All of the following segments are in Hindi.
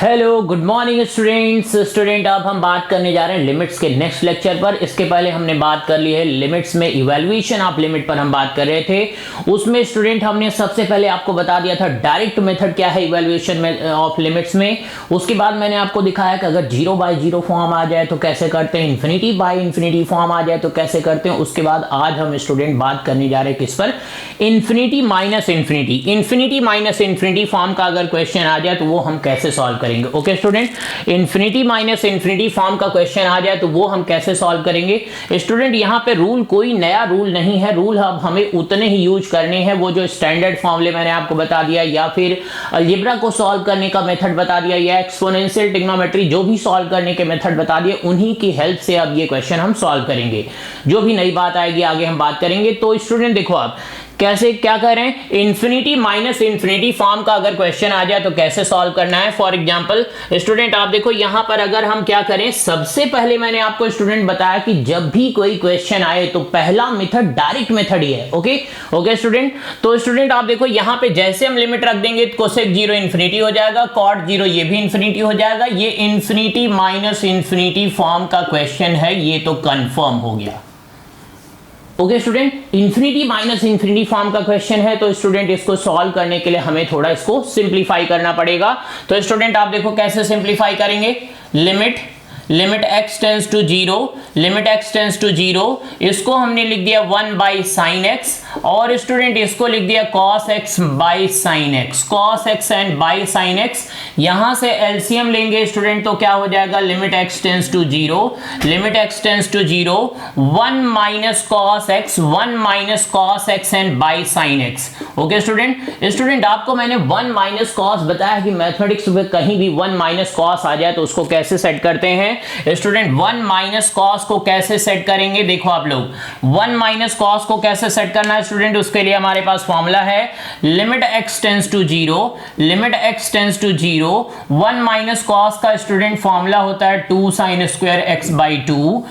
हेलो गुड मॉर्निंग स्टूडेंट अब हम बात करने जा रहे हैं लिमिट्स के नेक्स्ट लेक्चर पर। इसके पहले हमने बात कर ली है लिमिट्स में इवैल्यूएशन ऑफ लिमिट पर हम बात कर रहे थे। उसमें स्टूडेंट हमने सबसे पहले आपको बता दिया था डायरेक्ट मेथड क्या है इवैल्यूएशन में ऑफ लिमिट्स में। उसके बाद मैंने आपको दिखाया कि अगर 0/0 फॉर्म आ जाए तो कैसे करते हैं, इन्फिनिटी बाय इन्फिनिटी फॉर्म आ जाए तो कैसे करते हैं। उसके बाद आज हम स्टूडेंट बात करने जा रहे हैं किस पर, इन्फिनिटी माइनस इन्फिनिटी फॉर्म का अगर क्वेश्चन आ जाए तो वो हम कैसे सॉल्व करेंगे। Okay student, infinity minus infinity form का क्वेश्चन आ जाए तो वो हम कैसे सॉल्व करेंगे। स्टूडेंट यहाँ पे रूल कोई नया रूल नहीं है, रूल अब हमें उतने ही यूज करने हैं वो जो स्टैंडर्ड फॉर्मूले मैंने आपको बता दिया, या फिर अलजेब्रा को सॉल्व करने का मेथड बता दिया, या एक्सपोनेंशियल ट्रिग्नोमेट्री जो भी सॉल्व करने के मेथड बता दिए, उन्हीं की हेल्प से अब ये क्वेश्चन हम सॉल्व करेंगे। जो भी नई बात आएगी आगे हम बात करेंगे। तो स्टूडेंट देखो आप कैसे क्या कर रहे हैं, इन्फिनिटी माइनस इन्फिनिटी फॉर्म का अगर क्वेश्चन आ जाए तो कैसे सॉल्व करना है। फॉर एग्जांपल स्टूडेंट आप देखो यहां पर अगर हम क्या करें, सबसे पहले मैंने आपको स्टूडेंट बताया कि जब भी कोई क्वेश्चन आए तो पहला मेथड डायरेक्ट मेथड ही है। ओके स्टूडेंट, तो स्टूडेंट आप देखो यहां पे जैसे हम लिमिट रख देंगे कोसेक 0 इन्फिनिटी हो जाएगा, कॉट 0 ये भी इन्फिनिटी हो जाएगा। ये इन्फिनिटी माइनस इन्फिनिटी फॉर्म का क्वेश्चन है, ये तो कंफर्म हो गया। Okay student, infinity minus infinity form का क्वेश्चन है तो स्टूडेंट इसको सॉल्व करने के लिए हमें थोड़ा इसको सिंप्लीफाई करना पड़ेगा। तो स्टूडेंट आप देखो कैसे सिंप्लीफाई करेंगे, लिमिट x टेंस टू 0, इसको हमने लिख दिया 1/sin x, और स्टूडेंट इसको लिख दिया cos x and by sin x। यहां से एलसीएम लेंगे स्टूडेंट तो क्या हो जाएगा, limit x tends to 0 1 minus cos x and by sin x। Okay student आपको मैंने 1 माइनस cos बताया कि मैथमेटिक्स में कहीं भी 1 माइनस cos आ जाए तो उसको कैसे सेट करते हैं। स्टूडेंट 1 माइनस cos को कैसे सेट करेंगे, देखो आप लोग 1 माइनस cos को कैसे सेट करना है स्टूडेंट, उसके लिए हमारे पास फॉर्मूला है limit x tends to 0 1 minus cos का स्टूडेंट फॉर्मूला होता है 2 sin स्क्वायर x/2,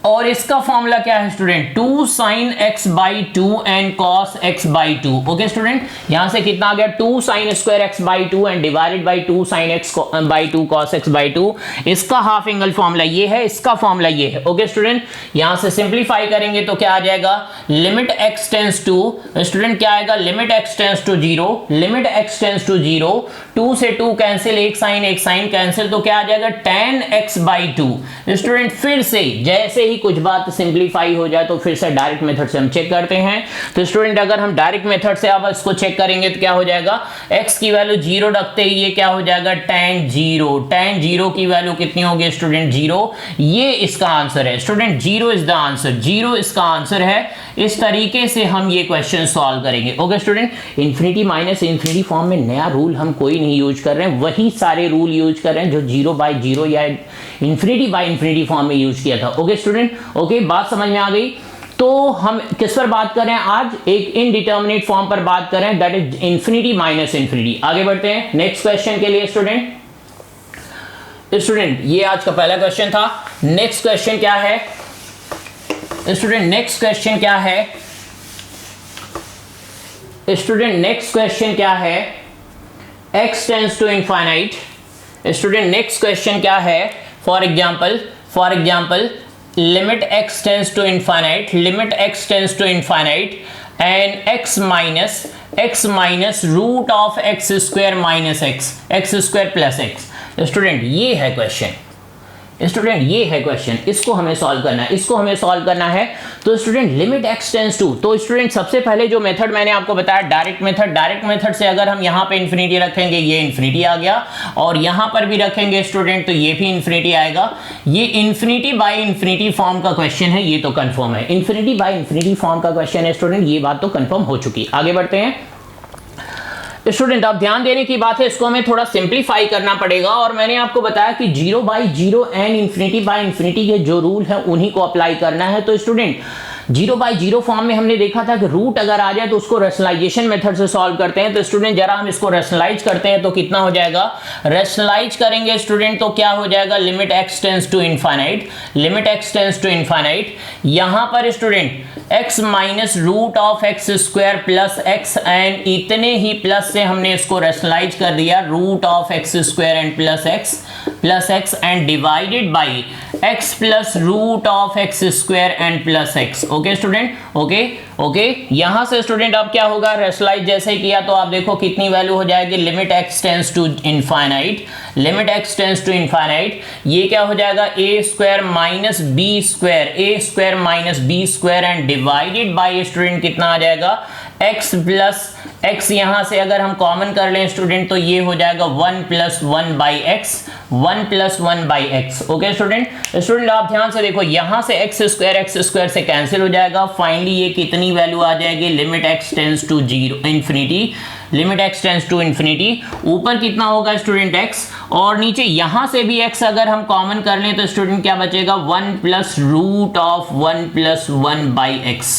और इसका फॉर्मूला क्या है student 2 sin x/2 and cos x/2। Okay student, यहां से कितना आ गया 2 sin square x/2 and divided by 2 sin x/2 cos x/2। इसका हाफ एंगल फॉर्मूला ये है, इसका फॉर्मूला ये है। ओके स्टूडेंट, यहां से सिंपलीफाई करेंगे तो क्या आ जाएगा, limit x tends to student क्या आएगा, लिमिट x टेंस टू 0 2 से 2 कैंसिल, एक साइन कैंसिल, तो क्या आ जाएगा tan x/2। स्टूडेंट फिर से जैसे ही कुछ बात सिंपलीफाई हो जाए तो फिर से डायरेक्ट मेथड से हम चेक करते हैं। तो स्टूडेंट अगर हम डायरेक्ट मेथड से अब इसको चेक करेंगे तो क्या हो जाएगा, x की वैल्यू 0 रखते ही ये क्या हो जाएगा tan 0 की वैल्यू कितनी होगी स्टूडेंट 0। ये इसका आंसर है स्टूडेंट, 0 इज द आंसर, 0 इसका आंसर है। इस तरीके से हम ये क्वेश्चन सॉल्व करेंगे। Okay student, infinity minus infinity form में नया रूल हम कोई नहीं यूज कर रहे हैं, वही सारे रूल यूज कर रहे हैं जो 0/0 या इन्फिनिटी बाय इन्फिनिटी फॉर्म में यूज किया था। ओके स्टूडेंट, ओके बात समझ में आ गई। तो हम किस पर बात कर रहे हैं आज, एक इनडिटर्मिनेट फॉर्म पर बात कर रहे हैं, that is infinity minus infinity. आगे बढ़ते हैं नेक्स्ट क्वेश्चन के लिए स्टूडेंट ये आज का पहला क्वेश्चन था। नेक्स्ट क्वेश्चन क्या है स्टूडेंट, नेक्स्ट क्वेश्चन क्या है, x tends to infinite. Student next question क्या है, for example limit x tends to infinite and x minus root of x square minus x square plus x। Student ये है क्वेश्चन, इसको हमें सॉल्व करना है। तो student limit x tends to, तो स्टूडेंट सबसे पहले जो मेथड मैंने आपको बताया डायरेक्ट मेथड से अगर हम यहां पे इन्फिनिटी रखेंगे ये इन्फिनिटी आ गया, और यहां पर भी रखेंगे स्टूडेंट तो ये भी इन्फिनिटी आएगा। ये इन्फिनिटी बाय इन्फिनिटी फॉर्म का क्वेश्चन है, ये तो कंफर्म है, इन्फिनिटी बाय इन्फिनिटी फॉर्म का क्वेश्चन है स्टूडेंट, ये बात तो कंफर्म हो चुकी। आगे बढ़ते हैं स्टूडेंट, अब ध्यान देने की बात है, इसको हमें थोड़ा सिंपलीफाई करना पड़ेगा, और मैंने आपको बताया कि 0/0 एंड इन्फिनिटी बाय इन्फिनिटी के जो रूल है उन्हीं को अप्लाई करना है। तो स्टूडेंट 0/0 फॉर्म में हमने देखा था कि रूट अगर आ जाए तो उसको रैशनलाइजेशन मेथड से सॉल्व करते हैं। तो स्टूडेंट जरा हम इसको रैशनलाइज करते हैं तो कितना हो जाएगा, रैशनलाइज करेंगे स्टूडेंट तो क्या हो जाएगा, limit x tends to infinite, limit x tends to infinite. यहां पर student x minus root of x square plus x and इतने ही प्लस से हमने इसको रैशनलाइज कर दिया, root of x square and plus x and divided by x plus root of x square and plus x. Okay student, okay यहां से स्टूडेंट अब क्या होगा, रैशनलाइज जैसे किया तो आप देखो कितनी वैल्यू हो जाएगी, limit x tends to infinite, limit x tends to infinite, ये क्या हो जाएगा a square minus b square and divided by student कितना आ जाएगा, x प्लस x, यहां से अगर हम कॉमन कर लें स्टूडेंट तो ये हो जाएगा 1 plus 1 by x. Okay student आप ध्यान से देखो, यहां से x स्क्वायर से कैंसिल हो जाएगा, फाइनली ये कितनी वैल्यू आ जाएगी, limit x tends to infinity, limit x tends to infinity, ऊपर कितना होगा स्टूडेंट x और नीचे यहां से भी x अगर हम कॉमन कर लें तो स्टूडेंट क्या बचेगा, 1 plus root of 1 plus 1 by x.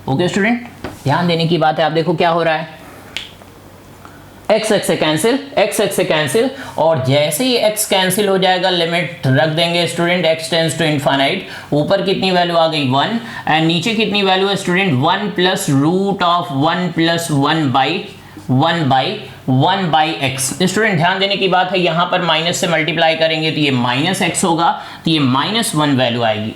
Okay student, ध्यान देने की बात है, आप देखो क्या हो रहा है, x से कैंसिल और जैसे ही x कैंसिल हो जाएगा लिमिट रख देंगे student, x tends to infinite, ऊपर कितनी वैल्यू आ गई 1 एंड नीचे कितनी वैल्यू है student, 1 plus root of 1 plus 1 by x. Student ध्यान देने की बात है, यहां पर माइनस से मल्टीप्लाई करेंगे तो ये माइनस एक्स होगा, तो ये -1 वैल्यू आएगी।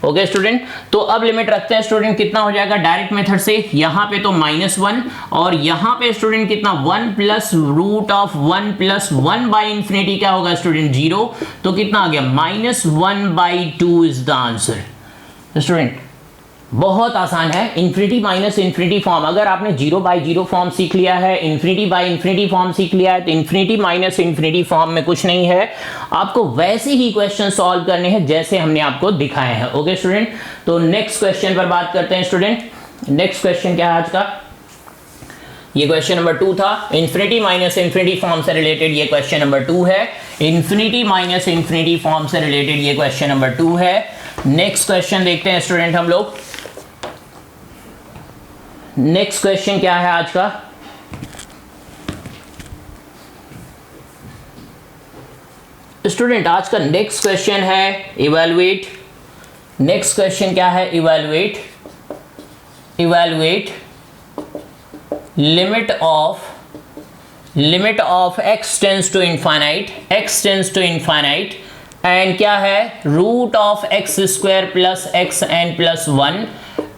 ओके स्टूडेंट, तो अब लिमिट रखते हैं स्टूडेंट, कितना हो जाएगा डायरेक्ट मेथड से, यहां पे तो -1 और यहां पे स्टूडेंट कितना 1 plus root of 1 plus 1 by infinity क्या होगा स्टूडेंट 0, तो कितना आ गया -1/2 इज द आंसर। स्टूडेंट बहुत आसान है, इन्फिनिटी माइनस इन्फिनिटी फॉर्म, अगर आपने 0/0 फॉर्म सीख लिया है, इन्फिनिटी बाय इन्फिनिटी फॉर्म सीख लिया है, तो इन्फिनिटी माइनस इन्फिनिटी फॉर्म में कुछ नहीं है, आपको वैसे ही क्वेश्चन सॉल्व करने हैं जैसे हमने आपको दिखाए हैं। ओके स्टूडेंट, तो नेक्स्ट क्वेश्चन पर बात करते हैं स्टूडेंट। नेक्स्ट क्वेश्चन क्या है आज का, ये क्वेश्चन नंबर 2 था, इन्फिनिटी माइनस इन्फिनिटी फॉर्म से रिलेटेड ये क्वेश्चन नंबर 2 है, इन्फिनिटी माइनस इन्फिनिटी फॉर्म से रिलेटेड ये क्वेश्चन नंबर 2 है। नेक्स्ट क्वेश्चन देखते हैं स्टूडेंट हम लोग, नेक्स्ट क्वेश्चन क्या है आज का, स्टूडेंट आज का नेक्स्ट क्वेश्चन है इवैल्यूएट, नेक्स्ट क्वेश्चन क्या है, evaluate limit of x tends to infinite and क्या है, root of x square plus x N plus 1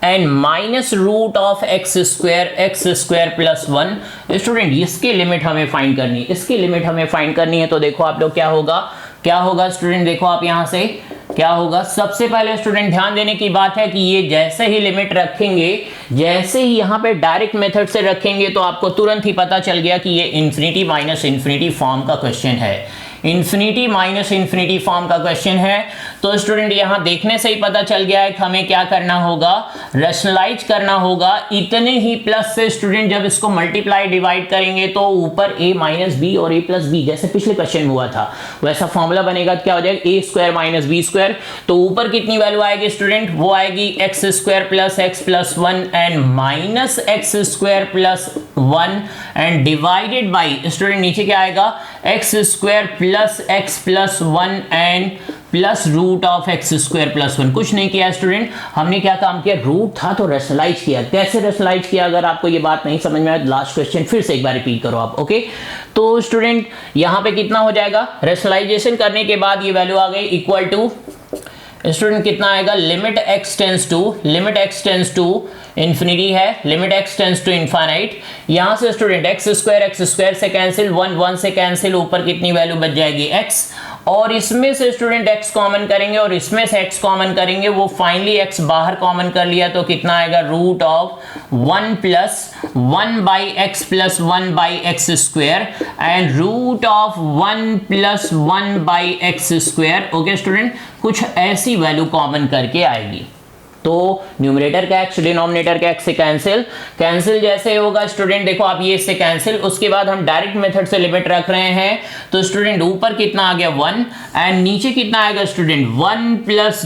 and minus root of x square plus 1। Student इसकी लिमिट हमें फाइंड करनी है, इसकी लिमिट हमें फाइंड करनी है, तो देखो आप लोग क्या होगा स्टूडेंट, देखो आप यहां से क्या होगा, सबसे पहले स्टूडेंट ध्यान देने की बात है कि ये जैसे ही लिमिट रखेंगे, जैसे ही यहां पे डायरेक्ट मेथड से रखेंगे तो आपको तुरंत ही पता चल गया कि ये इन्फिनिटी माइनस इन्फिनिटी फॉर्म का क्वेश्चन है, इन्फिनिटी माइनस इन्फिनिटी फॉर्म का क्वेश्चन है। तो स्टूडेंट यहां देखने से ही पता चल गया है कि हमें क्या करना होगा, रैशनलाइज करना होगा, इतने ही प्लस से स्टूडेंट जब इसको मल्टीप्लाई डिवाइड करेंगे तो ऊपर a माइनस बी और a प्लस बी, जैसे पिछले क्वेश्चन में हुआ था वैसा फॉर्मूला बनेगा, क्या हो जाएगा a square minus b square, तो ऊपर कितनी वैल्यू आएगी स्टूडेंट, वो आएगी x square plus x plus 1 and minus x square plus 1 and divided by student नीचे क्या आएगा, x square plus x plus 1 and plus root of x square plus 1। कुछ नहीं किया स्टूडेंट, हमने क्या काम किया, रूट था तो रैशनलाइज किया। कैसे रैशनलाइज किया, अगर आपको ये बात नहीं समझ में आए लास्ट क्वेश्चन फिर से एक बार रिपीट करो आप। ओके, तो स्टूडेंट यहां पे कितना हो जाएगा, रैशनलाइजेशन करने के बाद ये वैल्यू आ गई इक्वल टू स्टूडेंट कितना आएगा, limit x tends to infinity है, limit x tends to infinite, यहां से स्टूडेंट एक्स स्क्वायर से कैंसिल, 1 से कैंसिल, ऊपर कितनी वैल्यू बच जाएगी x, और इसमें से स्टूडेंट x कॉमन करेंगे और इसमें से x कॉमन करेंगे, वो फाइनली x बाहर कॉमन कर लिया तो कितना आएगा, root of 1 plus 1 by x plus 1 by x square and root of 1 plus 1 by x square. Okay student, कुछ ऐसी वैल्यू कॉमन करके आएगी। तो न्यूमरेटर का x डिनोमिनेटर का x से कैंसिल जैसे होगा स्टूडेंट, देखो आप ये इससे कैंसिल, उसके बाद हम डायरेक्ट मेथड से लिमिट रख रहे हैं, तो स्टूडेंट ऊपर कितना आ गया 1 एंड नीचे कितना आएगा student 1 plus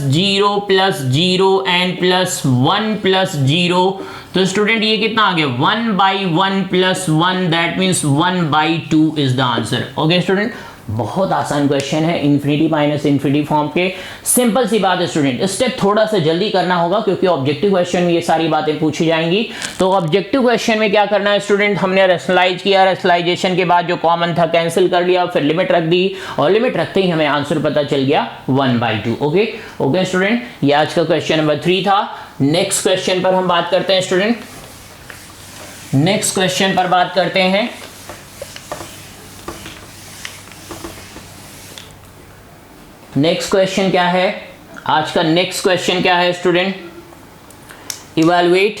0 and plus 1 plus 0, तो स्टूडेंट ये कितना आ गया 1/1 plus 1, that means 1/2 is the answer. Okay student, बहुत आसान क्वेश्चन है, इन्फिनिटी माइनस इन्फिनिटी फॉर्म के, सिंपल सी बात है स्टूडेंट। स्टेप थोड़ा सा जल्दी करना होगा क्योंकि ऑब्जेक्टिव क्वेश्चन में ये सारी बातें पूछी जाएंगी। तो ऑब्जेक्टिव क्वेश्चन में क्या करना है स्टूडेंट, हमने रेशनलाइज किया, रेशनलाइजेशन के बाद जो कॉमन था कैंसिल कर लिया, फिर लिमिट रख दी और लिमिट रखते ही हमें आंसर पता चल गया 1/2। ओके स्टूडेंट, ये आज का क्वेश्चन नंबर 3 था। नेक्स्ट क्वेश्चन पर हम बात करते हैं स्टूडेंट, नेक्स्ट क्वेश्चन पर बात करते हैं। नेक्स्ट क्वेश्चन क्या है, आज का नेक्स्ट क्वेश्चन क्या है स्टूडेंट, इवैल्यूएट।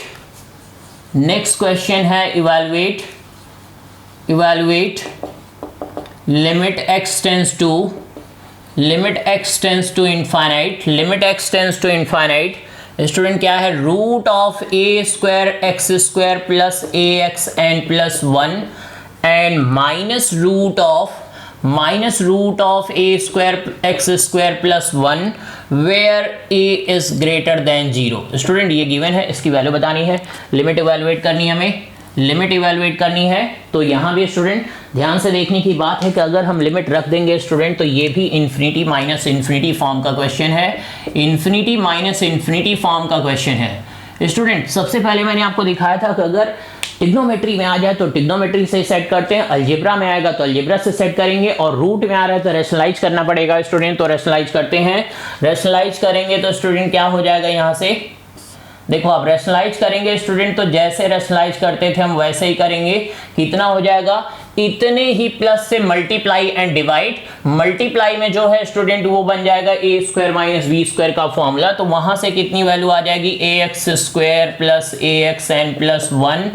नेक्स्ट क्वेश्चन है evaluate limit x tends to infinite, student क्या है, root of a square x square plus ax n plus 1 and minus root of a square x square plus 1 where a is greater than 0। Student ये गिवन है, इसकी वैल्यू बतानी है, लिमिट इवैल्यूएट करनी है, हमें लिमिट इवैल्यूएट करनी है। तो यहाँ भी स्टूडेंट ध्यान से देखने की बात है कि अगर हम लिमिट रख देंगे स्टूडेंट तो ये भी इन्फिनिटी माइनस इन्फिनिटी फॉर्म का क्वेश्चन है, इन्फिनिटी माइनस इन्फिनिटी फॉर्म का क्वेश्चन है स्टूडेंट। सबसे पहले मैंने आपको दिखाया था कि अगर टिग्नोमेट्री में आ जाए तो टिग्नोमेट्री से सेट करते हैं, अलजेब्रा में आएगा तो अलजेब्रा से सेट करेंगे, और रूट में आ रहा है तो रेशनलाइज करना पड़ेगा स्टूडेंट। तो रेशनलाइज करते हैं, रेशनलाइज करेंगे तो स्टूडेंट क्या हो जाएगा, यहाँ से देखो आप रेशनलाइज करेंगे स्टूडेंट, तो जैसे रेशनलाइज करते थे हम वैसे ही करेंगे। कितना हो जाएगा, इतने ही प्लस से मल्टीप्लाई एंड डिवाइड, मल्टीप्लाई में जो है स्टूडेंट वो बन जाएगा a square minus b square का फॉर्मूला, तो वहां से कितनी वैल्यू आ जाएगी, a x square plus a x N plus 1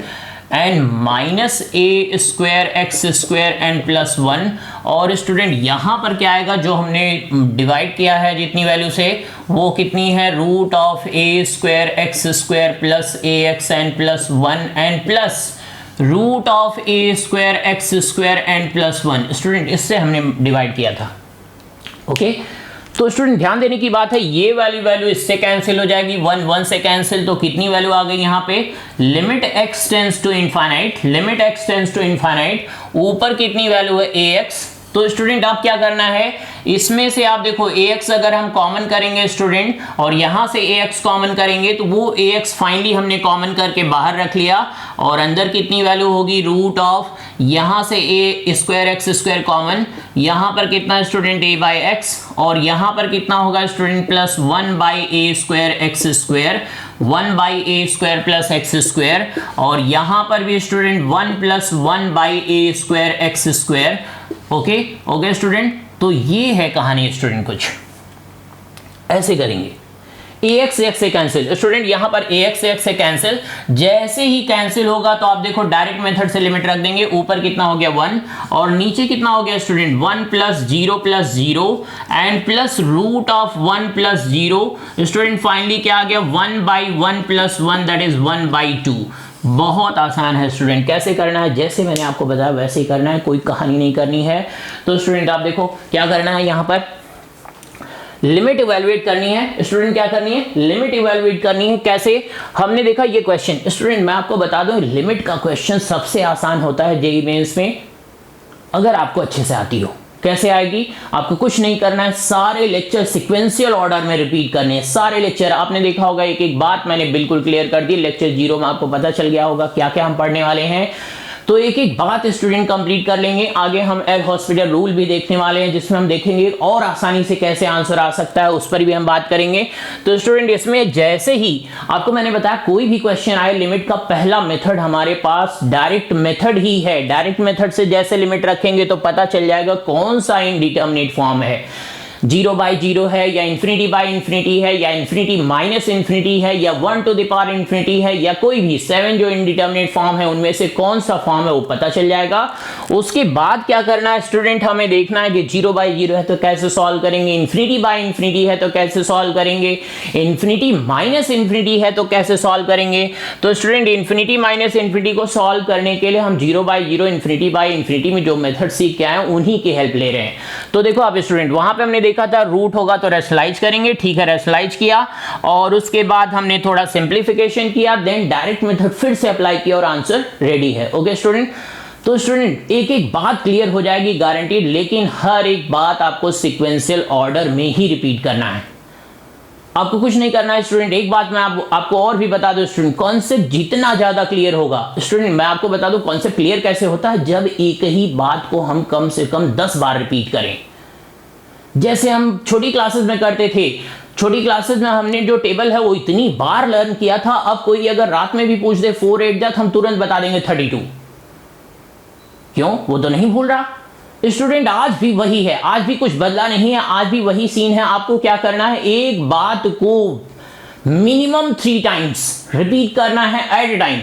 and minus a square x square n plus 1। और स्टूडेंट यहाँ पर क्या आएगा, जो हमने डिवाइड किया है जितनी वैल्यू से वो कितनी है, root of a square x square plus a x N plus 1 and plus root of a square x square n plus 1। Student इससे हमने डिवाइड किया था। ओके तो स्टूडेंट ध्यान देने की बात है, ये वैल्यू इससे कैंसिल हो जाएगी, 1 से कैंसिल, तो कितनी वैल्यू आ गई यहाँ पे, limit x tends to infinite, ऊपर कितनी वैल्यू है ax। तो स्टूडेंट आप क्या करना है, इसमें से आप देखो ax अगर हम कॉमन करेंगे स्टूडेंट और यहां से ax कॉमन करेंगे तो वो ax फाइनली हमने कॉमन करके बाहर रख लिया, और अंदर कितनी वैल्यू होगी, रूट ऑफ यहां से a square x square common, यहां पर कितना स्टूडेंट a बाई एक्स, और यहां पर कितना होगा student plus 1 by A square x square, 1 by A square plus x square, और यहां पर भी student 1 plus 1 by A square x square. Okay student, तो ये है कहानी स्टूडेंट, कुछ ऐसे करेंगे, ax से कैंसिल स्टूडेंट, यहां पर ax से कैंसिल, जैसे ही कैंसिल होगा तो आप देखो डायरेक्ट मेथड से लिमिट रख देंगे, ऊपर कितना हो गया 1 और नीचे कितना हो गया student 1 plus 0 and plus root of 1 plus 0। Student finally क्या आ गया, 1/1 प्लस 1 दैट इज 1/2। बहुत आसान है स्टूडेंट, कैसे करना है, जैसे मैंने आपको बताया वैसे ही करना है, कोई कहानी नहीं करनी है। तो स्टूडेंट आप देखो क्या करना है, यहां पर लिमिट इवैल्यूएट करनी है स्टूडेंट, क्या करनी है, लिमिट इवैल्यूएट करनी है। कैसे, हमने देखा ये क्वेश्चन स्टूडेंट, मैं आपको बता दूं लिमिट का क्वेश्चन सबसे आसान होता है जेईई मेंस में, अगर आपको अच्छे से आती हो। कैसे आएगी, आपको कुछ नहीं करना है, सारे लेक्चर सीक्वेंशियल ऑर्डर में रिपीट करने हैं, सारे लेक्चर। आपने देखा होगा एक एक बात मैंने बिल्कुल क्लियर कर दी, लेक्चर 0 में आपको पता चल गया होगा क्या क्या हम पढ़ने वाले हैं। तो एक एक बात स्टूडेंट कंप्लीट कर लेंगे। आगे हम एल हॉस्पिटल रूल भी देखने वाले हैं, जिसमें हम देखेंगे और आसानी से कैसे आंसर आ सकता है, उस पर भी हम बात करेंगे। तो स्टूडेंट इसमें जैसे ही आपको मैंने बताया कोई भी क्वेश्चन आए, लिमिट का पहला मेथड हमारे पास डायरेक्ट मेथड ही है। डायरेक्ट मेथड से जैसे लिमिट रखेंगे तो पता चल जाएगा कौन सा इनडिटरमिनेट फॉर्म है, 0/0 है या इंफिनिटी बाई इंफिनिटी है या इंफिनिटी माइनस इंफिनिटी है या 1 टू द पावर इंफिनिटी है या कोई भी 7 जो इनडिटरमिनेट फॉर्म है उनमें से कौन सा फॉर्म है वो पता चल जाएगा। उसके बाद क्या करना है स्टूडेंट, हमें देखना है कि 0/0 है तो कैसे सॉल्व करेंगे, इन्फिनिटी/इन्फिनिटी है तो कैसे सॉल्व करेंगे, इन्फिनिटी माइनस इन्फिनिटी है तो कैसे सॉल्व करेंगे। तो स्टूडेंट इन्फिनिटी माइनस इन्फिनिटी को सॉल्व करने के लिए हम 0/0 इन्फिनिटी/इन्फिनिटी में जो मेथड सीख के आए हैं उन्हीं की हेल्प ले रहे हैं। तो देखो आप स्टूडेंट, वहां पे हमने देखा था रूट होगा तो रेशनलाइज करेंगे, ठीक है रेशनलाइज किया, और उसके बाद हमने थोड़ा सिंप्लीफिकेशन किया, देन डायरेक्ट मेथड फिर से अप्लाई किया और आंसर रेडी है। ओके स्टूडेंट, तो स्टूडेंट एक एक बात क्लियर हो जाएगी गारंटीड, लेकिन हर एक बात आपको सीक्वेंशियल ऑर्डर में ही रिपीट करना है, आपको कुछ नहीं करना है स्टूडेंट। एक बात मैं आपको और भी बता दूं स्टूडेंट, कॉन्सेप्ट जितना ज्यादा क्लियर होगा स्टूडेंट, मैं आपको बता दूं कॉन्सेप्ट क्लियर कैसे होता है, जब एक ही बात को हम कम से कम 10 बार रिपीट करें, जैसे हम छोटी क्लासेस में करते थे। छोटी क्लासेस में हमने जो टेबल है वो इतनी बार लर्न किया था, अब कोई अगर रात में भी पूछ दे 4 8 जा, हम तुरंत बता देंगे 32। क्यों? वो तो नहीं भूल रहा। स्टूडेंट आज भी वही है, आज भी कुछ बदला नहीं है, आज भी वही सीन है। आपको क्या करना है, एक बात को मिनिमम 3 टाइम्स रिपीट करना है एट ए टाइम।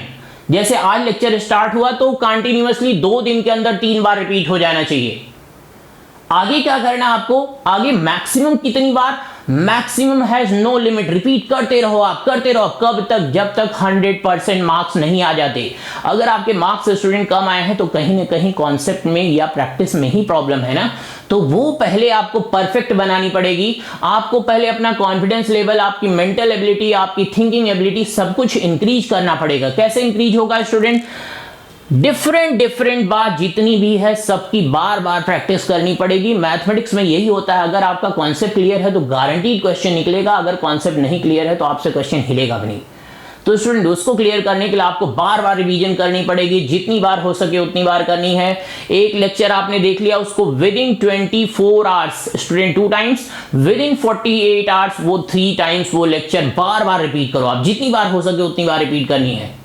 जैसे आज लेक्चर स्टार्ट हुआ तो कंटिन्यूअसली 2 दिन के अंदर 3 बार रिपीट हो जाना चाहिए। आगे क्या करना है आपको, आगे मैक्सिमम कितनी बार, maximum has no limit, repeat करते रहो आप, करते रहो। कब तक? जब तक 100% मार्क्स नहीं आ जाते। अगर आपके मार्क्स स्टूडेंट कम आए हैं तो कहीं ना कहीं कॉन्सेप्ट में या प्रैक्टिस में ही प्रॉब्लम है ना, तो वो पहले आपको परफेक्ट बनानी पड़ेगी। आपको पहले अपना कॉन्फिडेंस लेवल, आपकी मेंटल एबिलिटी, आपकी थिंकिंग एबिलिटी सब कुछ इंक्रीज करना पड़ेगा। कैसे इंक्रीज होगा स्टूडेंट? डिफरेंट बात जितनी भी है सबकी बार बार प्रैक्टिस करनी पड़ेगी। मैथमेटिक्स में यही होता है, अगर आपका कॉन्सेप्ट क्लियर है तो गारंटीड क्वेश्चन निकलेगा, अगर कॉन्सेप्ट नहीं क्लियर है तो आपसे क्वेश्चन हिलेगा भी नहीं। तो स्टूडेंट उसको क्लियर करने के लिए आपको बार बार रिवीजन करनी पड़ेगी, जितनी बार हो सके उतनी बार करनी है। एक लेक्चर आपने देख लिया, उसको with in 24 hours student 2 times, with in 48 hours वो 3 टाइम्स वो लेक्चर बार बार रिपीट करो। आप जितनी बार हो सके उतनी बार रिपीट करनी है।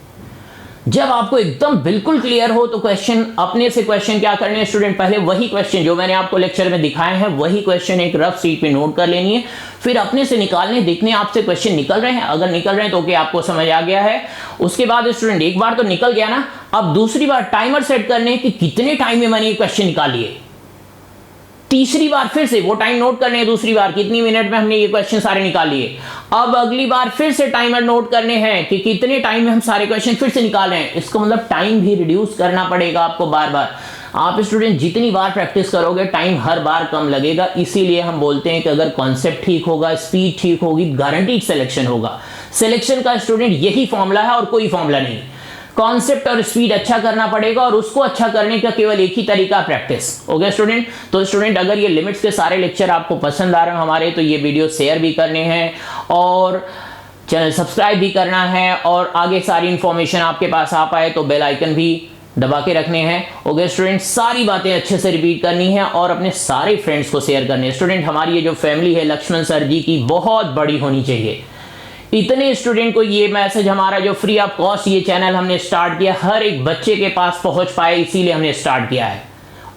जब आपको एकदम बिल्कुल क्लियर हो तो क्वेश्चन अपने से क्वेश्चन क्या करने हैं स्टूडेंट, पहले वही क्वेश्चन जो मैंने आपको लेक्चर में दिखाए हैं वही क्वेश्चन एक रफ शीट पे नोट कर लेनी है, फिर अपने से निकालने, देखने आपसे क्वेश्चन निकल रहे हैं। अगर निकल रहे हैं तो ओके, आपको समझ आ गया है। उसके बाद स्टूडेंट एक बार तो निकल गया ना, अब दूसरी बार टाइमर सेट करने कि कितने टाइम में मैंने ये क्वेश्चन निकाल लिए। तीसरी बार फिर से वो टाइम नोट करने हैं, दूसरी बार कितनी मिनट में हमने ये क्वेश्चन सारे निकाल लिए। अब अगली बार फिर से टाइमर नोट करने हैं कि कितने टाइम में हम सारे क्वेश्चन फिर से निकाल रहे हैं। इसको मतलब टाइम भी रिड्यूस करना पड़ेगा आपको बार बार। आप स्टूडेंट जितनी बार प्रैक्टिस करोगे टाइम हर बार कम लगेगा। इसीलिए हम बोलते हैं कि अगर कॉन्सेप्ट ठीक होगा, स्पीड ठीक होगी, गारंटीड सिलेक्शन होगा। सिलेक्शन का स्टूडेंट यही फॉर्मूला है और कोई फॉर्मूला नहीं। कॉन्सेप्ट और स्पीड अच्छा करना पड़ेगा और उसको अच्छा करने का केवल एक ही तरीका, प्रैक्टिस। ओके स्टूडेंट, तो स्टूडेंट अगर ये लिमिट्स के सारे लेक्चर आपको पसंद आ रहे हैं हमारे, तो ये वीडियो शेयर भी करने हैं और चैनल सब्सक्राइब भी करना है, और आगे सारी इंफॉर्मेशन आपके पास आ पाए तो बेल आइकन भी दबा के रखने हैं। ओके स्टूडेंट, सारी बातें अच्छे से रिपीट करनी है और अपने सारे फ्रेंड्स को शेयर करनी है। स्टूडेंट हमारी ये जो फैमिली है लक्ष्मण सर जी की बहुत बड़ी होनी चाहिए। इतने स्टूडेंट को ये मैसेज हमारा जो फ्री ऑफ कॉस्ट ये चैनल हमने स्टार्ट किया, हर एक बच्चे के पास पहुंच पाए, इसीलिए हमने स्टार्ट किया है।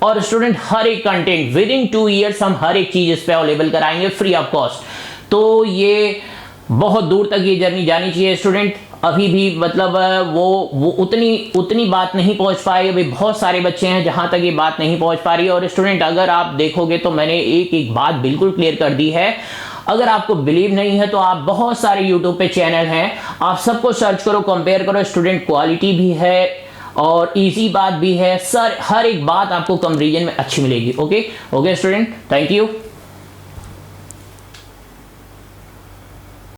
और स्टूडेंट हर एक कंटेंट विद इन 2 ईयर्स हम हर एक चीज इस पे अवेलेबल कराएंगे फ्री ऑफ कॉस्ट। तो ये बहुत दूर तक ये जर्नी जानी चाहिए स्टूडेंट। अभी भी मतलब वो उतनी बात नहीं पहुंच पाई, अभी बहुत सारे बच्चे हैं जहां तक ये बात नहीं पहुंच पा रही है। और स्टूडेंट अगर आप देखोगे तो मैंने एक बात बिल्कुल क्लियर कर दी है। अगर आपको बिलीव नहीं है तो आप बहुत सारे यूट्यूब पे चैनल हैं, आप सबको सर्च करो, कंपेयर करो। स्टूडेंट क्वालिटी भी है और इजी बात भी है सर, हर एक बात आपको कंपैरिजन में अच्छी मिलेगी। Okay student, thank you.